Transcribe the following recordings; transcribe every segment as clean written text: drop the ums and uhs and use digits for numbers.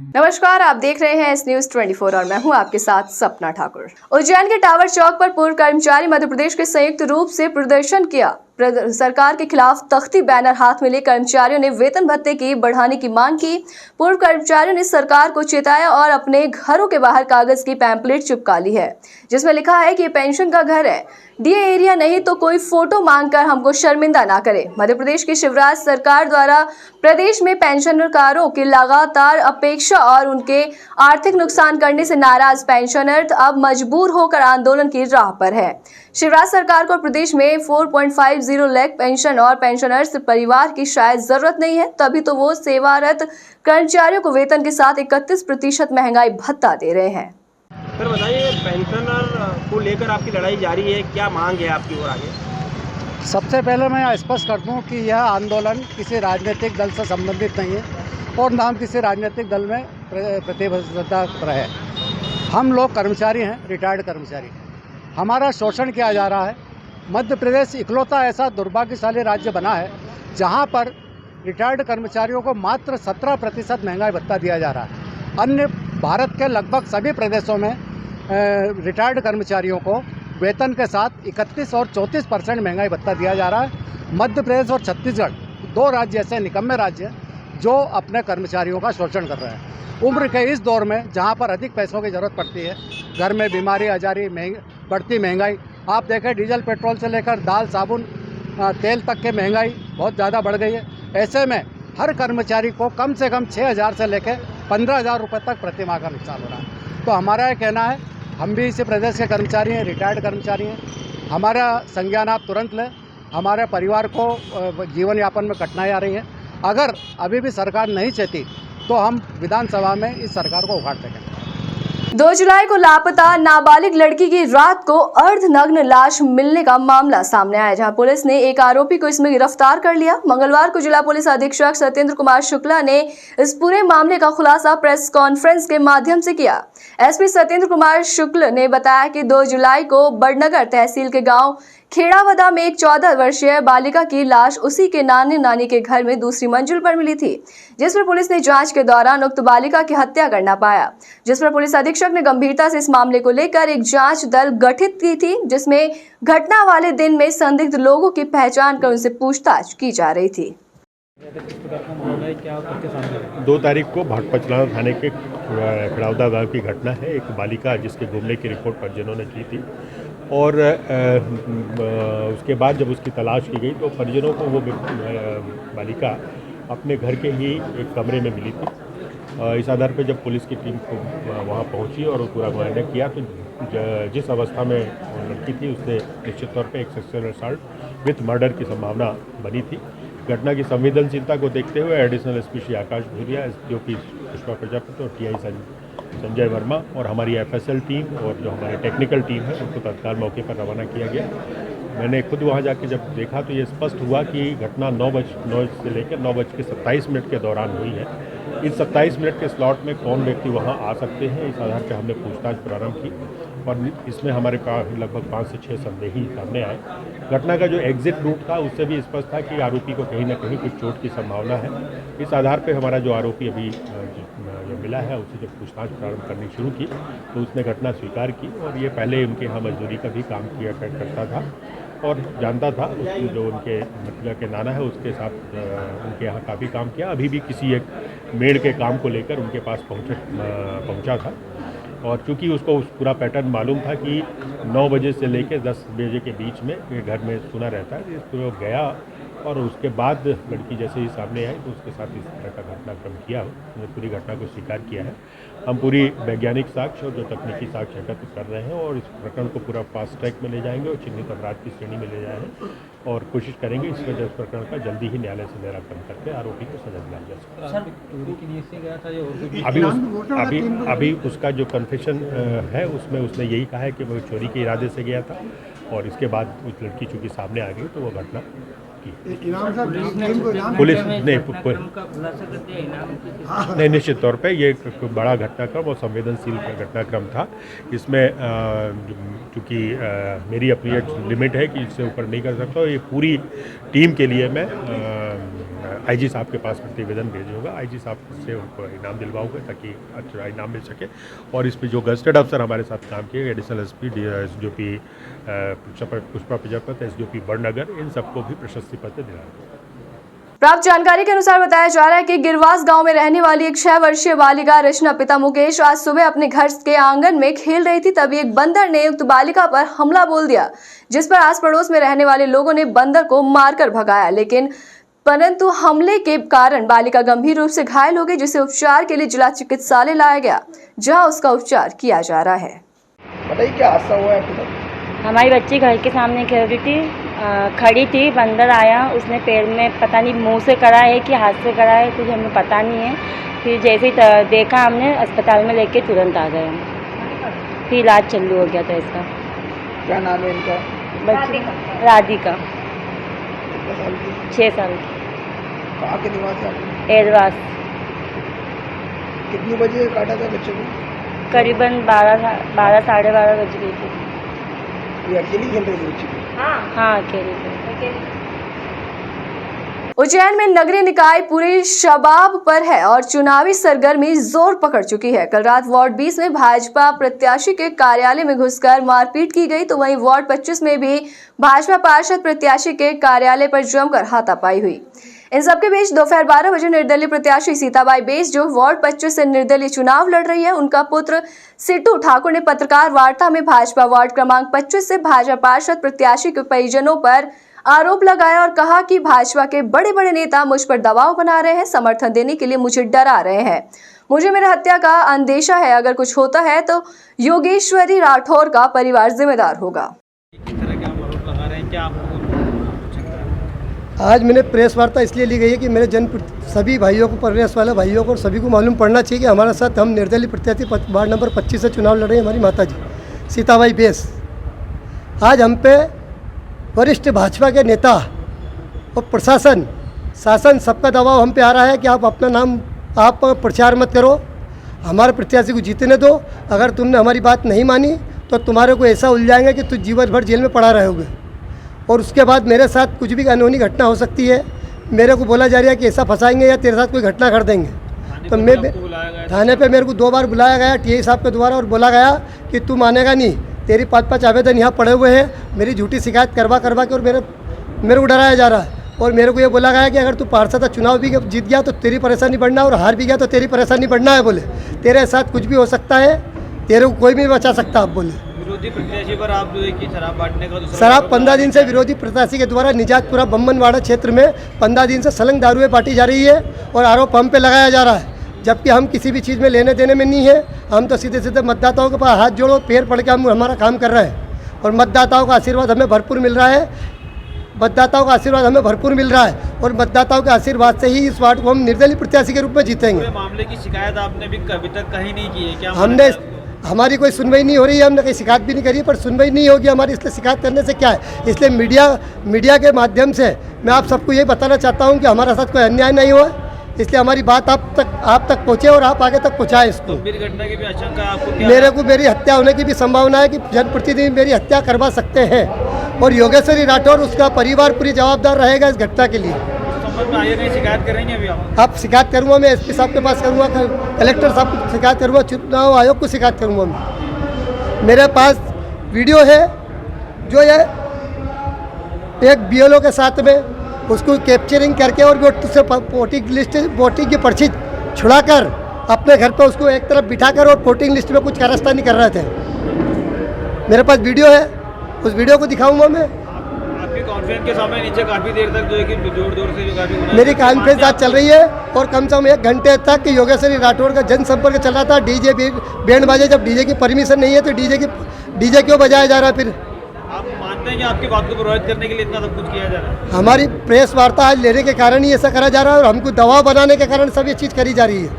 नमस्कार, आप देख रहे हैं न्यूज 24 और मैं हूं आपके साथ सपना ठाकुर। उज्जैन के टावर चौक पर पूर्व कर्मचारी मध्य प्रदेश के संयुक्त रूप से प्रदर्शन किया। सरकार के खिलाफ तख्ती बैनर हाथ में ले कर्मचारियों ने वेतन भत्ते की बढ़ाने की मांग की। पूर्व कर्मचारियों ने सरकार को चेताया और अपने घरों के बाहर कागज की पैम्पलेट चिपका ली है, जिसमें लिखा है कि ये पेंशन का घर है, डीए एरिया नहीं तो कोई फोटो मांगकर हमको शर्मिंदा ना करे। मध्य प्रदेश की शिवराज सरकार द्वारा प्रदेश में पेंशनरों की लगातार अपेक्षा और उनके आर्थिक नुकसान करने से नाराज पेंशनर अब मजबूर होकर आंदोलन की राह पर है। शिवराज सरकार को प्रदेश में 4.50 लाख पेंशन और पेंशनर्स परिवार की शायद जरूरत नहीं है, तभी तो वो सेवारत कर्मचारियों को वेतन के साथ 31% महंगाई भत्ता दे रहे हैं। सर बताइए, पेंशनर को लेकर आपकी लड़ाई जारी है, क्या मांग है आपकी और आगे? सबसे पहले मैं स्पष्ट कर दूं कि यह आंदोलन किसी राजनीतिक दल से संबंधित नहीं है और ना हम किसी राजनीतिक दल में प्रतिबद्धता है। हम लोग कर्मचारी हैं, रिटायर्ड कर्मचारी। हमारा शोषण किया जा रहा है। मध्य प्रदेश इकलौता ऐसा दुर्भाग्यशाली राज्य बना है जहां पर रिटायर्ड कर्मचारियों को मात्र 17% महंगाई भत्ता दिया जा रहा है। अन्य भारत के लगभग सभी प्रदेशों में रिटायर्ड कर्मचारियों को वेतन के साथ 31 और 34% महंगाई भत्ता दिया जा रहा है। मध्य प्रदेश और छत्तीसगढ़ दो राज्य ऐसे निकम्मे राज्य हैं जो अपने कर्मचारियों का शोषण कर रहे हैं। उम्र के इस दौर में जहां पर अधिक पैसों की ज़रूरत पड़ती है, घर में बीमारी आजारी, बढ़ती महंगाई, आप देखें डीजल पेट्रोल से लेकर दाल साबुन तेल तक की महंगाई बहुत ज़्यादा बढ़ गई है। ऐसे में हर कर्मचारी को कम से कम 6,000 से लेकर 15,000 रुपये तक प्रति माह का नुकसान हो रहा है। तो हमारा यह कहना है, हम भी इसी प्रदेश के कर्मचारी हैं, रिटायर्ड कर्मचारी हैं। हमारा संज्ञान आप तुरंत लें। हमारे परिवार को जीवन यापन में कठिनाई आ रही है। अगर अभी भी सरकार नहीं चाहती तो हम विधानसभा में इस सरकार को उखाड़ देंगे। 2 जुलाई को लापता नाबालिग लड़की की रात को अर्धनग्न लाश मिलने का मामला सामने आया, जहां पुलिस ने एक आरोपी को इसमें गिरफ्तार कर लिया। मंगलवार को जिला पुलिस अधीक्षक सत्येंद्र कुमार शुक्ला ने इस पूरे मामले का खुलासा प्रेस कॉन्फ्रेंस के माध्यम से किया। एसपी सत्येंद्र कुमार शुक्ल ने बताया कि 2 जुलाई को बड़नगर तहसील के गाँव खेड़ावदा में एक 14 वर्षीय बालिका की लाश उसी के नानी के घर में दूसरी मंजिल पर मिली थी, जिस पर पुलिस ने जांच के दौरान उक्त बालिका की हत्या करना पाया, जिस पर पुलिस अधीक्षक ने गंभीरता से इस मामले को लेकर एक जांच दल गठित की थी, जिसमें घटना वाले दिन में संदिग्ध लोगों की पहचान कर उनसे पूछताछ की जा रही थी। 2 तारीख को भाटपचलाना थाने के खेड़ावदा गांव की घटना है। एक बालिका जिसके घूमने की रिपोर्ट परिजनों ने की थी और उसके बाद जब उसकी तलाश की गई तो परिजनों को वो बालिका अपने घर के ही एक कमरे में मिली थी। इस आधार पर जब पुलिस की टीम को वहाँ पहुँची और पूरा मुआयना किया तो जिस अवस्था में लड़की थी उससे निश्चित तौर पे एक सेक्सुअल असॉल्ट विथ मर्डर की संभावना बनी थी। घटना की संवेदनशीलता को देखते हुए additional SP Shri Akash Bhuria, SDOP Pushpa Prajapati और टीआई संजय वर्मा और हमारी एफएसएल टीम और जो हमारी टेक्निकल टीम है उनको तत्काल मौके पर रवाना किया गया। मैंने खुद वहां जाके जब देखा तो ये स्पष्ट हुआ कि घटना 9 से लेकर 9:27 के दौरान हुई है। इन 27 मिनट के स्लॉट में कौन व्यक्ति वहां आ सकते हैं, इस आधार पर हमने पूछताछ प्रारंभ की और इसमें हमारे पास लगभग 5 से 6 संदेही सामने आए। घटना का जो एग्जिट रूट था उससे भी स्पष्ट था कि आरोपी को कहीं ना कहीं कुछ चोट की संभावना है। इस आधार पर हमारा जो आरोपी अभी मिला है उससे जब पूछताछ प्रारंभ करनी शुरू की तो उसने घटना स्वीकार की और ये पहले उनके यहाँ मजदूरी का भी काम किया करता था और जानता था। जो उनके मतलब के नाना है उसके साथ उनके यहाँ काफ़ी काम किया। अभी भी किसी एक मेड़ के काम को लेकर उनके पास पहुँचा था और चूँकि उसको उस पूरा पैटर्न मालूम था कि 9 बजे से लेकर 10 बजे के बीच में ये घर में सुना रहता है, तो गया और उसके बाद लड़की जैसे ही सामने आई तो उसके साथ इस तरह का घटनाक्रम किया। उसने पूरी घटना को स्वीकार किया है। हम पूरी वैज्ञानिक साक्ष्य और जो तकनीकी साक्ष्य एकत्र कर रहे हैं और इस प्रकरण को पूरा फास्ट ट्रैक में ले जाएंगे और चिन्हित अपराध की श्रेणी में ले जाएंगे और कोशिश करेंगे इस वजह प्रकरण का जल्दी ही न्यायालय से निराकरण करके आरोपी को सजा दिलाया जा सके। अभी उसका जो कन्फेशन है उसमें उसने यही कहा है कि वो चोरी के इरादे से गया था और इसके बाद उस लड़की चूँकि सामने आ गई तो वो घटना पुलिस नहीं निश्चित तौर पे ये बड़ा घटनाक्रम और संवेदनशील घटनाक्रम था। इसमें चूँकि मेरी अपनी लिमिट है कि इससे ऊपर नहीं कर सकता। ये पूरी टीम के लिए मैं आईजी साहब के पास प्रतिवेदन भेजूंगा, आईजी साहब से उनको इनाम दिलवाऊंगा ताकि अच्छा इनाम मिल सके। और इस पर जो गजटेड अफसर हमारे साथ काम किए, additional SP, SDOP Pushpa Prajapat, SDOP Badnagar, इन सबको भी प्रशस्ति पत्र दिलाएंगे। प्राप्त जानकारी के अनुसार बताया जा रहा है कि गिरवास गांव में रहने वाली एक 6 वर्षीय बालिका रचना पिता मुकेश आज सुबह अपने घर के आंगन में खेल रही थी, तभी एक बंदर ने उक्त बालिका पर हमला बोल दिया, जिस पर आस पड़ोस में रहने वाले लोगों ने बंदर को मारकर भगाया, परंतु हमले के कारण बालिका गंभीर रूप से घायल हो गई, जिसे उपचार के लिए जिला चिकित्सालय लाया गया, जहां उसका उपचार किया जा रहा है। बताइए क्या हादसा हुआ है आपके साथ? हमारी बच्ची घर के सामने खेल रही थी, खड़ी थी, बंदर आया, उसने पैर में पता नहीं मुंह से करा है कि हाथ से करा है, कुछ हमें पता नहीं है। फिर जैसे ही देखा हमने, अस्पताल में लेके तुरंत आ गए हम। फिर इलाज चालू हो गया था इसका। क्या नाम है इनका? बच्ची राधिका, 6 साल की, कहाँ के निवासी आप? एडवास। कितनी बजे काटा था बच्चे को? करीबन 12 साढ़े 12 बज गई थी। ये अकेली खेल रही थी बच्ची? हाँ अकेले थे। उज्जैन में नगरीय निकाय पूरे शबाब पर है और चुनावी सरगर्मी जोर पकड़ चुकी है। कल रात वार्ड 20 में भाजपा प्रत्याशी के कार्यालय में घुसकर मारपीट की गई, तो वहीं वार्ड 25 में भी भाजपा पार्षद प्रत्याशी के कार्यालय पर जमकर हाथापाई हुई। इन सबके बीच दोपहर 12 बजे निर्दलीय प्रत्याशी सीताबाई बेस, जो वार्ड 25 से निर्दलीय चुनाव लड़ रही है, उनका पुत्र सिट्टू ठाकुर ने पत्रकार वार्ता में भाजपा वार्ड क्रमांक 25 से भाजपा पार्षद प्रत्याशी के परिजनों पर आरोप लगाया और कहा कि भाजपा के बड़े बड़े नेता मुझ पर दबाव बना रहे हैं, समर्थन देने के लिए मुझे डरा रहे हैं। मुझे मेरी हत्या का अंदेशा है, अगर कुछ होता है तो योगेश्वरी राठौर का परिवार जिम्मेदार होगा। किस तरह के आरोप लगा रहे हैं, क्या आपको? आज मैंने प्रेस वार्ता इसलिए ली गई है कि मेरे सभी भाइयों को, प्रेस वाले भाइयों को और सभी को मालूम पड़ना चाहिए कि हमारे साथ हम निर्दलीय प्रत्याशी वार्ड नंबर 25 से चुनाव लड़ रहे हैं हमारी माताजी सीताबाई बेस। आज हम पे वरिष्ठ भाजपा के नेता और प्रशासन, शासन, सबका दबाव हम पे आ रहा है कि आप अपना नाम आप प्रचार मत करो, हमारे प्रत्याशी को जीतने दो। अगर तुमने हमारी बात नहीं मानी तो तुम्हारे को ऐसा उलझाएंगे कि तुम जीवन भर जेल में पड़ा रहोगे, और उसके बाद मेरे साथ कुछ भी अनहोनी घटना हो सकती है। मेरे को बोला जा रहा है कि ऐसा फंसाएंगे या तेरे साथ कोई घटना कर देंगे। तो मैं थाने पे मेरे को 2 बार बुलाया गया टीआई साहब के द्वारा, और बोला गया कि तू मानेगा नहीं, तेरी 5-5 आवेदन यहाँ पड़े हुए हैं, मेरी झूठी शिकायत करवा के, और मेरे को डराया जा रहा है। और मेरे को ये बोला गया कि अगर तू पार्षद चुनाव भी जीत गया तो तेरी परेशानी बढ़ना, और हार भी गया तो तेरी परेशानी बढ़ना है। बोले तेरे साथ कुछ भी हो सकता है, तेरे को कोई भी बचा सकता। आप बोले विरोधी प्रत्याशी पर आप जो है कि शराब बांटने का शराब 15 दिन से विरोधी प्रत्याशी के द्वारा निजातपुरा बम्बनवाड़ा क्षेत्र में 15 दिन से सलंग दारुएं बांटी जा रही है, और आरोप हम पे लगाया जा रहा है, जबकि हम किसी भी चीज़ में लेने देने में नहीं है। हम तो सीधे सीधे मतदाताओं के पास हाथ जोड़ो, पैर पड़ के हम हमारा काम कर रहे हैं, और मतदाताओं का आशीर्वाद हमें भरपूर मिल रहा है। मतदाताओं का आशीर्वाद हमें भरपूर मिल रहा है, और मतदाताओं के आशीर्वाद से ही इस वार्ड को हम निर्दलीय प्रत्याशी के रूप में जीतेंगे। पूरे मामले की शिकायत आपने भी अभी तक कहीं नहीं की है क्या? हमने, हमारी कोई सुनवाई नहीं हो रही है, हमने कहीं शिकायत भी नहीं करी, पर सुनवाई नहीं होगी हमारी, इसलिए शिकायत करने से क्या है। इसलिए मीडिया के माध्यम से मैं आप सबको ये बताना चाहता हूँ कि हमारे साथ कोई अन्याय नहीं हुआ, इसलिए हमारी बात आप तक पहुँचे और आप आगे तक पहुँचाएं इसको। गंभीर घटना की भी आशंका है आपको क्या? मेरे को मेरी हत्या होने की भी संभावना है कि जनप्रतिनिधि मेरी हत्या करवा सकते हैं, और योगेश्वरी राठौर, उसका परिवार पूरी जवाबदार रहेगा इस घटना के लिए। शिकायत करेंगे अभी आप शिकायत करूँगा, मैं एसपी साहब के पास करूँगा, कलेक्टर साहब को शिकायत करूँगा, चुनाव आयोग को शिकायत करूँगा। मैं, मेरे पास वीडियो है जो ये एक BLO के साथ में उसको कैप्चरिंग करके, और वो उससे वोटिंग की पर्ची छुड़ाकर अपने घर पर उसको एक तरफ बिठाकर और वोटिंग लिस्ट में कुछ कारस्तानी कर रहे थे। मेरे पास वीडियो है, उस वीडियो को दिखाऊंगा मैं। आपकी कॉन्फ्रेंस के सामने नीचे काफ़ी देर तक जो है कि जोर से जो काफ़ी मेरी कॉन्फ्रेंस आज चल रही है, और कम से कम 1 घंटे तक योगेश्वरी राठौर का जनसंपर्क चल रहा था। डीजे बैंड बाजे, जब डीजे की परमिशन नहीं है तो डीजे क्यों बजाया जा रहा है? फिर आप मानते हैं कि आपकी बात को प्रभावित करने के लिए इतना सब कुछ किया जा रहा है? हमारी प्रेस वार्ता आज लेने के कारण ही ऐसा करा जा रहा है, और हमको दबाव बनाने के कारण सब ये चीज़ करी जा रही है।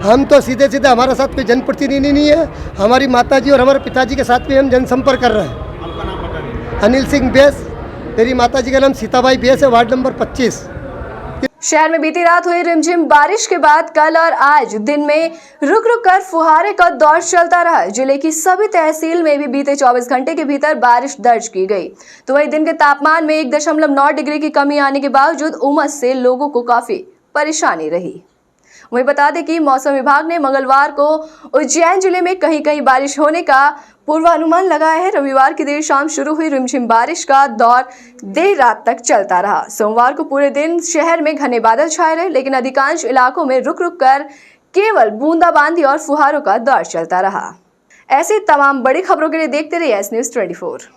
हम तो सीधे सीधे, हमारे साथ कोई जनप्रतिनिधि नहीं है, हमारी माताजी और हमारे पिताजी के साथ भी हम जनसंपर्क कर रहे हैं। आपका नाम बता दीजिए। अनिल सिंह बेस, मेरी माताजी का नाम सीताबाई बेस है, वार्ड नंबर 25। शहर में बीती रात हुई रिमझिम बारिश के बाद कल और आज दिन में रुक रुक कर फुहारे का दौर चलता रहा। जिले की सभी तहसील में भी बीते 24 घंटे के भीतर बारिश दर्ज की गई। तो वहीं दिन के तापमान में 1.9 डिग्री की कमी आने के बावजूद उमस से लोगों को काफी परेशानी रही। वहीं बता दें कि मौसम विभाग ने मंगलवार को उज्जैन जिले में कहीं कहीं बारिश होने का पूर्वानुमान लगाया है। रविवार की देर शाम शुरू हुई रिमझिम बारिश का दौर देर रात तक चलता रहा। सोमवार को पूरे दिन शहर में घने बादल छाए रहे, लेकिन अधिकांश इलाकों में रुक रुक कर केवल बूंदाबांदी और फुहारों का दौर चलता रहा। ऐसी तमाम बड़ी खबरों के लिए देखते रहिए एस न्यूज़ 24।